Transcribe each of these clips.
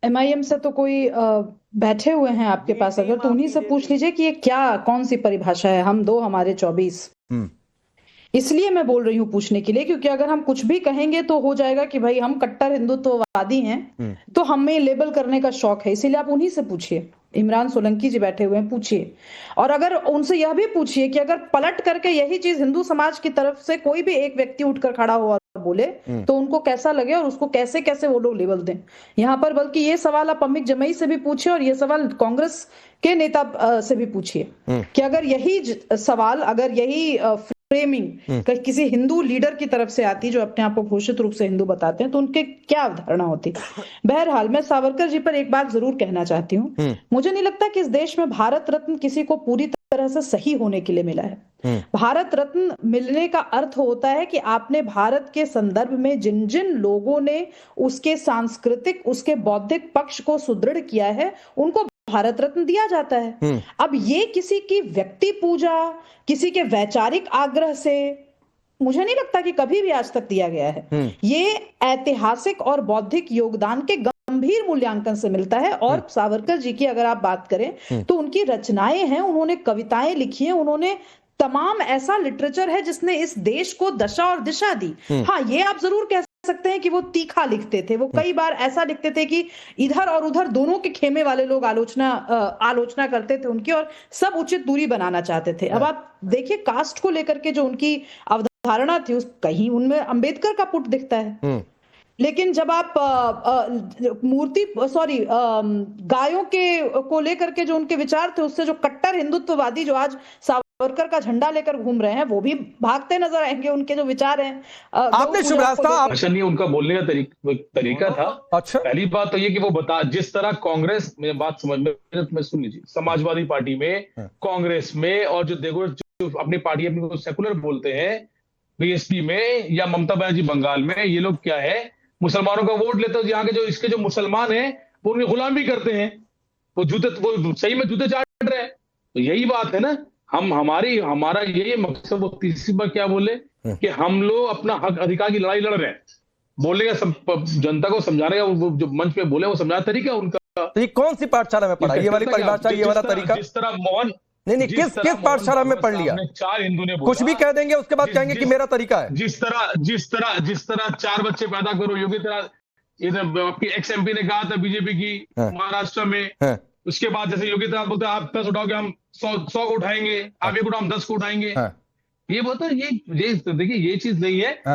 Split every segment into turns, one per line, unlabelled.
MIM से तो कोई बैठे हुए हैं आपके पास, अगर तो उन्हीं से पूछ लीजिए कि ये क्या कौन सी परिभाषा है, हम दो हमारे 24। इसलिए मैं बोल रही हूँ पूछने के लिए, क्योंकि अगर हम कुछ भी कहेंगे तो हो जाएगा कि भाई हम कट्टर हिंदुत्ववादी हैं, तो हमें लेबल करने का शौक है। इसीलिए आप उन्हीं से पूछिए, इमरान सोलंकी जी बैठे हुए हैं, पूछिए। और अगर उनसे यह भी पूछिए कि अगर पलट करके यही चीज हिंदू समाज की तरफ से कोई भी एक व्यक्ति उठकर खड़ा हो और बोले तो उनको कैसा लगे और उसको कैसे कैसे वो लोग लेबल दें। यहाँ पर बल्कि ये सवाल आप अमित जमई से भी पूछिए और ये सवाल कांग्रेस के नेता से भी पूछिए कि अगर यही सवाल, अगर यही फ्रेमिंग किसी हिंदू लीडर की तरफ से आती जो अपने आप को घोषित रूप से हिंदू बताते हैं, तो उनके क्या अवधारणा होती। बहरहाल मैं सावरकर जी पर एक बात जरूर कहना चाहती हूँ, मुझे नहीं लगता कि इस देश में भारत रत्न किसी को पूरी तरह से सही होने के लिए मिला है। भारत रत्न मिलने का अर्थ होता है कि आपने भारत के संदर्भ में जिन जिन लोगों ने उसके सांस्कृतिक, उसके बौद्धिक पक्ष को सुदृढ़ किया है, उनको भारत रत्न दिया जाता है। अब ये किसी की व्यक्ति पूजा, किसी के वैचारिक आग्रह से मुझे नहीं लगता कि कभी भी आज तक दिया गया है। ये ऐतिहासिक और बौद्धिक योगदान के गंभीर मूल्यांकन से मिलता है। और सावरकर जी की अगर आप बात करें तो उनकी रचनाएं हैं, उन्होंने कविताएं लिखी हैं, उन्होंने तमाम ऐसा लिटरेचर है जिसने इस देश को दशा और दिशा दी। हाँ, ये आप जरूर कह सकते हैं कि वो तीखा लिखते थे, वो कई बार ऐसा लिखते थे कि इधर और उधर दोनों के खेमे वाले लोग आलोचना करते थे उनकी, और सब उचित दूरी बनाना चाहते थे। अब आप देखिए कास्ट को लेकर के जो उनकी अवधारणा थी, उस कहीं उनमें अंबेडकर का पुट दिखता है। लेकिन जब आप गायों के को लेकर के जो उनके विचार थे, उससे जो कट्टर हिंदुत्ववादी जो आज सावरकर का झंडा लेकर घूम रहे हैं, वो भी भागते नजर आएंगे। उनके जो विचार हैं,
आपने शुभराज साहब,
अच्छा नहीं, उनका बोलने का तरीका था।
अच्छा,
पहली बात तो ये कि वो बता, जिस तरह कांग्रेस में बात समझ में सुन लीजिए, समाजवादी पार्टी में, कांग्रेस में, और जो देखो जो अपनी पार्टी अपनी को सेकुलर बोलते हैं, बीएसपी में या ममता बनर्जी बंगाल में, ये लोग क्या है, मुसलमानों का वोट लेते हैं। यहाँ के जो इसके जो मुसलमान हैं वो उनकी गुलामी करते हैं, वो सही में जूते चाट रहे हैं। तो यही बात है ना, हमारा यही मकसद। वो तीसरी बार क्या बोले कि हम लोग अपना हक अधिकार की लड़ाई लड़ रहे हैं, बोलने का जनता को समझाने का वो जो मंच पे बोले वो समझाने तरीका उनका।
तो ये कौन सी पाठशाला में पढ़ा, ये वाली परिभाषा, ये वाला तरीका?
जिस तरह मोहन,
नहीं, किस पाठशाला में पढ़ लिया?
चार हिंदू ने
कुछ भी कह देंगे, उसके बाद कहेंगे कि मेरा तरीका है।
जिस तरह 4 बच्चे पैदा करो, योगी तरह आपकी एक्स एमपी ने कहा था बीजेपी की महाराष्ट्र में, उसके बाद जैसे योगी तरह बोलते हैं आप 10 उठाओगे हम 100 को उठाएंगे, आप 1 उठाओ हम 10 को उठाएंगे। ये बोलते हैं, ये देखिए ये चीज नहीं है।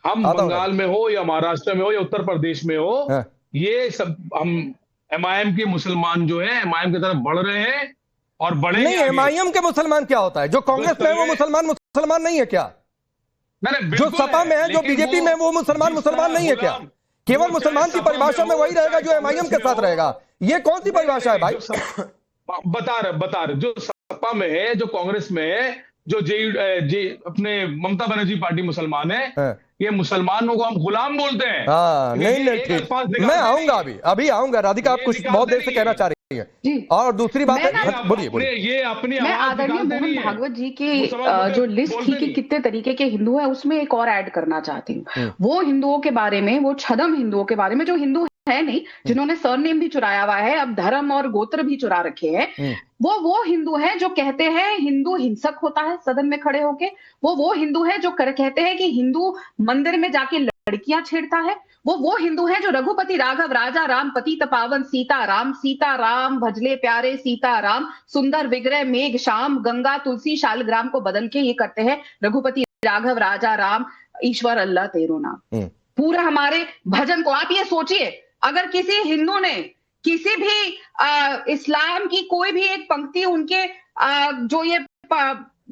हम बंगाल में हो या महाराष्ट्र में हो या उत्तर प्रदेश में हो, ये सब हम एमआईएम के मुसलमान जो है एमआईएम की तरफ बढ़ रहे हैं और बढ़ेंगे।
नहीं, एमआईएम के मुसलमान क्या होता है? जो कांग्रेस में है वो मुसलमान नहीं है क्या? जो सपा में है, जो बीजेपी में, वो मुसलमान नहीं है क्या? केवल मुसलमान की परिभाषा में वही रहेगा जो एमआईएम के साथ रहेगा। ये कौन सी परिभाषा है भाई?
बता रहे जो सपा में है, जो कांग्रेस में है, जो अपने ममता बनर्जी पार्टी मुसलमान है, ये मुसलमानों को हम गुलाम बोलते हैं।
नहीं, ठीक, मैं आऊंगा, अभी आऊंगा। राधिका, आप कुछ बहुत देर से कहना चाह रही है। और दूसरी बात है, बोलिए।
ये अपनी
मैं आदरणीय मोहन भागवत जी की जो लिस्ट थी कि कितने तरीके के हिंदू है, उसमें एक और ऐड करना चाहती हूँ। वो हिंदुओं के बारे में, वो छदम हिंदुओं के बारे में, जो हिंदू है नहीं, जिन्होंने सरनेम भी चुराया हुआ है, अब धर्म और गोत्र भी चुरा रखे हैं, वो हिंदू है जो कहते हैं हिंदू हिंसक होता है सदन में खड़े होके। वो हिंदू है जो कहते हैं कि हिंदू मंदिर में जाके लड़कियां छेड़ता है। वो हिंदू है जो रघुपति राघव राजा राम पतित पावन सीता राम भजले प्यारे सीता राम सुंदर विग्रह मेघ श्याम गंगा तुलसी शालग्राम को बदल के ये करते हैं रघुपति राघव राजा राम ईश्वर अल्लाह तेरो नाम। पूरा हमारे भजन को आप ये सोचिए, अगर किसी हिंदू ने किसी भी इस्लाम की कोई भी एक पंक्ति उनके जो ये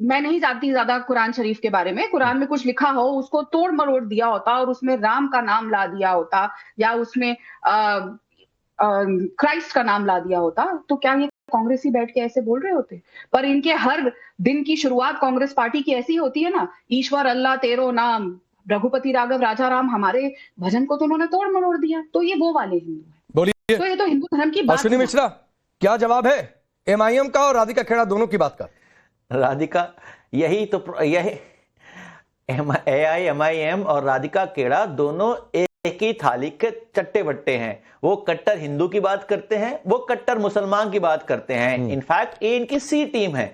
मैं नहीं जानती ज्यादा कुरान शरीफ के बारे में, कुरान में कुछ लिखा हो उसको तोड़ मरोड़ दिया होता और उसमें राम का नाम ला दिया होता या उसमें क्राइस्ट का नाम ला दिया होता, तो क्या ये कांग्रेसी बैठ के ऐसे बोल रहे होते? पर इनके हर दिन की शुरुआत कांग्रेस पार्टी की ऐसी होती है ना, ईश्वर अल्लाह तेरो नाम, रघुपति राघव राजा राम, हमारे भजन को तो उन्होंने तोड़ मरोड़ दिया। तो ये वो वाले हिंदू है।
बोलिए।
तो ये तो हिंदू धर्म की बात।
अश्विनी मिश्रा, क्या जवाब है एमआईएम का और राधिका खेड़ा दोनों की बात का?
राधिका, यही एआईएमआईएम और राधिका खेड़ा दोनों एक ही थाली के चट्टे बट्टे हैं। वो कट्टर हिंदू की बात करते हैं, वो कट्टर मुसलमान की बात करते हैं। इनफैक्ट ये इनकी सी टीम है।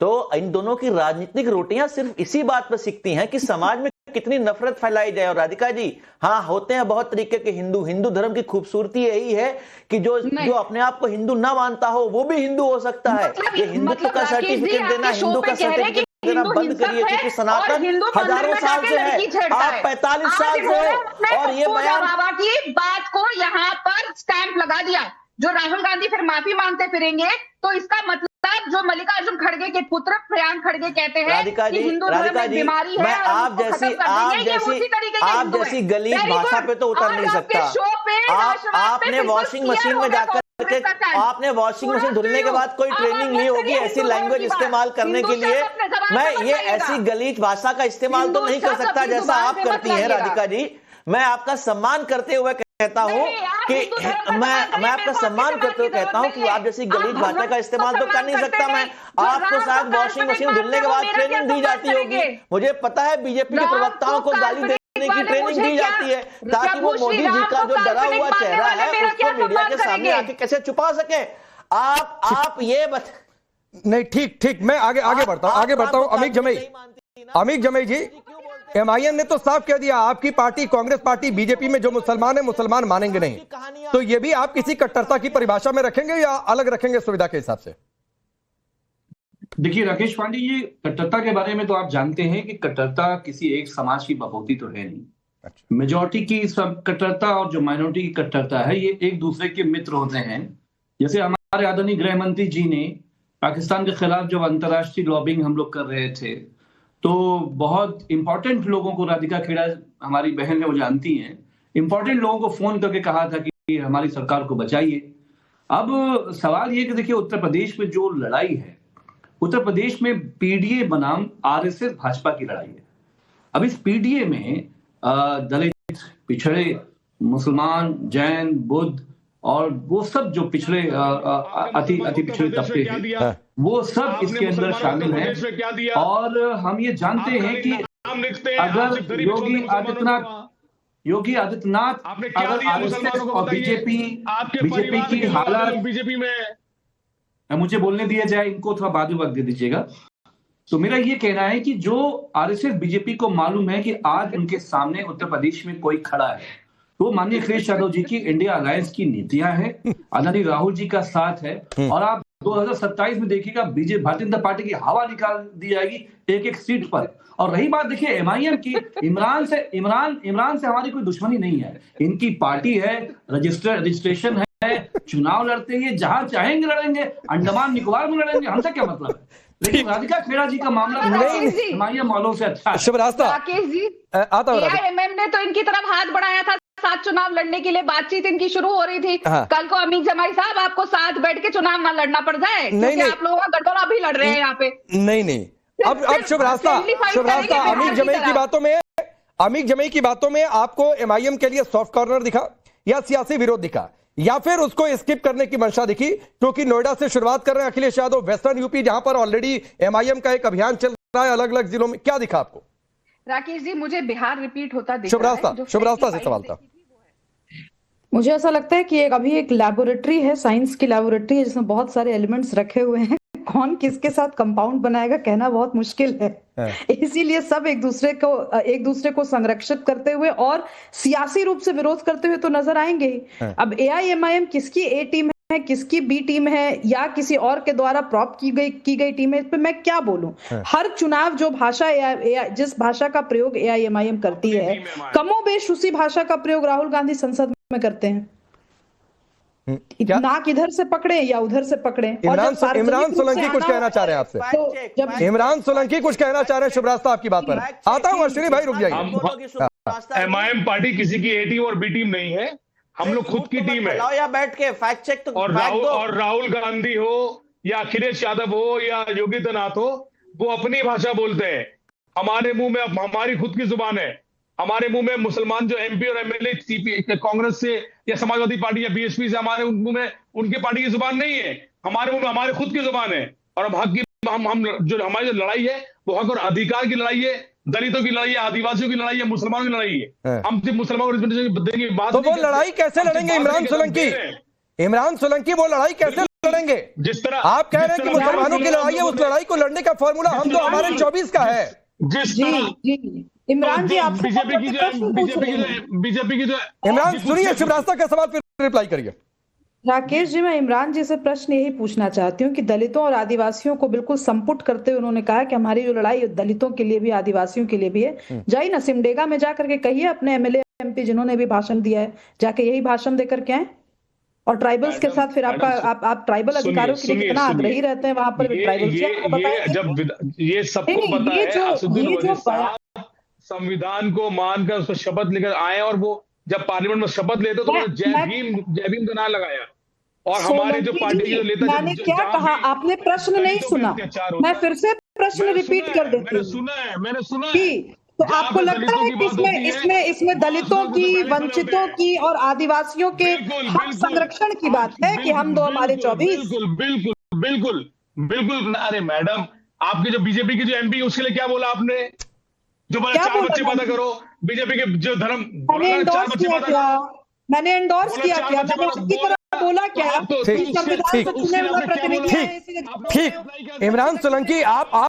तो इन दोनों की राजनीतिक रोटियां सिर्फ इसी बात पर सिकती हैं कि समाज में कितनी नफरत फैलाई जाए। और राधिका जी, हाँ, होते हैं बहुत तरीके के हिंदू। हिंदू धर्म की खूबसूरती यही है कि जो अपने आप को हिंदू ना मानता हो वो भी हिंदू हो सकता है। ये हिंदुत्व का सर्टिफिकेट देना, हिंदू का सर्टिफिकेट देना बंद करिए, क्योंकि सनातन हजारों साल से है, आप 45 साल से हो। और ये बयान
की बात को यहाँ पर स्टैंप लगा दिया। जो राहुल गांधी फिर माफी मांगते फिरेंगे, तो इसका मतलब जो मल्लिकार्जुन खड़गे के पुत्र प्रियांक खड़गे कहते हैं कि हिंदू धर्म में बीमारी है,
आप जैसी गलीज भाषा पे तो उतर नहीं सकता। आपने वॉशिंग मशीन में जाकर आपने वॉशिंग मशीन धुलने के बाद कोई ट्रेनिंग ली होगी ऐसी लैंग्वेज इस्तेमाल करने के लिए। मैं ये ऐसी गलीज भाषा का इस्तेमाल तो नहीं कर सकता जैसा आप करती हैं राधिका जी। मैं आपका सम्मान करते हुए कहता हूं कि मैं आपका सम्मान करते हुए कहता हूं कि आप जैसी गलीज भाषा का इस्तेमाल तो कर नहीं सकता मैं। आपको शायद वॉशिंग मशीन धुलने के बाद ट्रेनिंग दी जाती होगी। मुझे पता है बीजेपी के प्रवक्ताओं को गाली देने की ट्रेनिंग दी जाती है ताकि वो मोदी जी का जो डरा हुआ चेहरा है उसको मीडिया के सामने आके कैसे छुपा सके। आप ये
नहीं, ठीक, मैं आगे बढ़ता हूं। अमित जमई जी, एमआईएम ने तो साफ कह दिया आपकी पार्टी कांग्रेस पार्टी बीजेपी में जो मुसलमान है मुसलमान मानेंगे नहीं। तो ये भी आप किसी कट्टरता की परिभाषा में रखेंगे या अलग रखेंगे सुविधा के हिसाब से?
देखिए राकेश पांडे, ये कट्टरता के बारे में तो आप जानते हैं कि कट्टरता किसी एक समाज की बपौती तो है नहीं। मेजॉरिटी की सब कट्टरता और जो माइनॉरिटी की कट्टरता है ये एक दूसरे के मित्र होते हैं। जैसे हमारे आदरणीय गृह मंत्री जी ने पाकिस्तान के खिलाफ जब अंतर्राष्ट्रीय लॉबिंग हम लोग कर रहे थे तो बहुत इंपॉर्टेंट लोगों को, राधिका खेड़ा हमारी बहन है वो जानती हैं, इंपॉर्टेंट लोगों को फोन करके कहा था कि हमारी सरकार को बचाइए। अब सवाल ये कि देखिए उत्तर प्रदेश में जो लड़ाई है, उत्तर प्रदेश में पीडीए बनाम आरएसएस भाजपा की लड़ाई है। अब इस पीडीए में दलित, पिछड़े, मुसलमान, जैन, बुद्ध और वो सब जो पिछड़े अति पिछड़े तबके हैं वो सब इसके अंदर शामिल हैं। और हम ये जानते हैं कि अगर योगी आदित्यनाथ अगर आरएसएस और बीजेपी की हालत,
बीजेपी में
मुझे बोलने दिया जाए, इनको थोड़ा बाद में वक्त दे दीजिएगा। तो मेरा ये कहना है कि जो आरएसएस बीजेपी को मालूम है कि आज उनके सामने उत्तर प्रदेश में कोई खड़ा है, तो माननीय अखिलेश यादव जी की इंडिया अलायंस की नीतियां हैं, आदरणीय राहुल जी का साथ है। और आप 2027 में देखिएगा बीजेपी भारतीय जनता पार्टी की हवा निकाल दी जाएगी एक एक सीट पर। और रही बात देखिए एमआईएम की, इमरान से हमारी कोई दुश्मनी नहीं है। इनकी पार्टी है, रजिस्ट्रेशन है, चुनाव लड़ते हैं, जहां चाहेंगे लड़ेंगे, अंडमान निकोबार में लड़ेंगे, हमसे क्या मतलब है। लेकिन राधिका खेड़ा जी का मामला एमआईएम वालों से अच्छा है।
राकेश जी, एआईएमएम ने तो इनकी तरफ हाथ बढ़ाया था, साथ चुनाव लड़ने के लिए बातचीत इनकी शुरू हो रही थी। कल को अमित जमाई साहब आपको साथ बैठ के चुनाव ना लड़ना पड़ जाए, क्योंकि आप लोगों का गठबंधन अभी लड़ रहे हैं यहाँ पे।
नहीं, अब शुभ रास्ता अमित जमई की बातों में आपको एमआईएम के लिए सॉफ्ट कॉर्नर दिखा या सियासी विरोध दिखा या फिर उसको स्किप करने की मंशा दिखी? क्योंकि नोएडा से शुरुआत कर रहे हैं अखिलेश यादव, वेस्टर्न यूपी जहां पर ऑलरेडी एमआईएम का एक अभियान चल रहा है अलग अलग जिलों में, क्या दिखा आपको?
राकेश जी, मुझे बिहार रिपीट होता दिख
शुभ रास्ता से सवाल था।
मुझे ऐसा लगता है कि अभी एक लैबोरेटरी है, साइंस की लैबोरेटरी है, जिसमें बहुत सारे एलिमेंट्स रखे हुए हैं। कौन किसके साथ कंपाउंड बनाएगा कहना बहुत मुश्किल है। इसीलिए सब एक दूसरे को संरक्षित करते हुए और सियासी रूप से विरोध करते हुए तो नजर आएंगे ही। अब एआईएमआईएम किसकी ए टीम है, किसकी बी टीम है या किसी और के द्वारा प्रॉप की गई टीम है, इस पे मैं क्या बोलूं। हर चुनाव जो भाषा जिस भाषा का प्रयोग एआईएमआईएम करती है, कमोबेश उसी भाषा का प्रयोग राहुल गांधी संसद में करते हैं। नाक इधर से पकड़े या उधर से पकड़े।
इमरान सोलंकी कुछ कहना चाह रहे हैं आपसे? इमरान सोलंकी कुछ कहना चाह रहे हैं? शुभ रास्ता आपकी बात पर आता हूं। अश्विनी भाई रुक जाइए।
एमआईएम पार्टी किसी की ए टीम और बी टीम नहीं है, हम लोग खुद की टीम है।
या बैठ के फैक्ट चेक तो
और राहुल गांधी हो या अखिलेश यादव हो या योगी आदित्यनाथ हो, वो अपनी भाषा बोलते हैं। हमारे मुंह में हमारी खुद की जुबान है। हमारे मुंह में मुसलमान जो एमपी और एमएलए कांग्रेस से या समाजवादी पार्टी या बीएसपी से, हमारे मुंह में उनके पार्टी की जुबान नहीं है। हमारे मुंह में हमारे खुद की जुबान है। और अब हक की हम जो हमारी जो लड़ाई है वो हक और अधिकार की लड़ाई है, दलितों की लड़ाई है, आदिवासियों की लड़ाई है, मुसलमानों की लड़ाई है। हम सिर्फ मुसलमानों को देंगे बात।
तो वो लड़ाई कैसे लड़ेंगे इमरान सोलंकी? इमरान सोलंकी वो लड़ाई कैसे लड़ेंगे?
जिस तरह
आप कह रहे हैं कि मुसलमानों की लड़ाई है, उस लड़ाई को लड़ने का फॉर्मूला हम तो हमारे 24 का है।
जिस
जी इमरान जी, आपसे
बीजेपी की जो
इमरान सुनिए, शिवरास्ता का सवाल फिर रिप्लाई करिए।
राकेश जी, मैं इमरान जी से प्रश्न यही पूछना चाहती हूँ कि दलितों और आदिवासियों को बिल्कुल संपुट करते हुए उन्होंने कहा कि हमारी जो लड़ाई दलितों के लिए भी आदिवासियों के लिए भी है। जाइए ना सिमडेगा में जाकर के कहिए अपने एमएलए एमपी जिन्होंने भी भाषण दिया है, जाके यही भाषण देकर के आए। और ट्राइबल्स के साथ फिर आप ट्राइबल अधिकारों के लिए कितना आग्रही रहते हैं, वहां पर भी ट्राइबल्स
जब ये सबको पता है, संविधान को मानकर उसको शपथ लेकर आए और वो जब पार्लियामेंट में शपथ लेते तो जय भीम का नारा लगाया। और हमारे जो पार्टी के जो नेता,
मैंने क्या कहा, आपने प्रश्न नहीं सुना, मैं फिर से प्रश्न रिपीट कर देती हूँ।
मैंने सुना है।
तो आपको लगता है कि इसमें दलितों की, वंचितों की और आदिवासियों के हक संरक्षण की बात है कि हम दो हमारे 24?
बिल्कुल। अरे मैडम, आपके जो बीजेपी की जो एमपी उसके लिए क्या बोला आपने? जो बोला 4 बच्चे पैदा करो, बीजेपी के जो धर्म
मैंने एंडोर्स किया क्या? मैंने आपकी तरह बोला क्या?
ठीक, इमरान सोलंकी, आप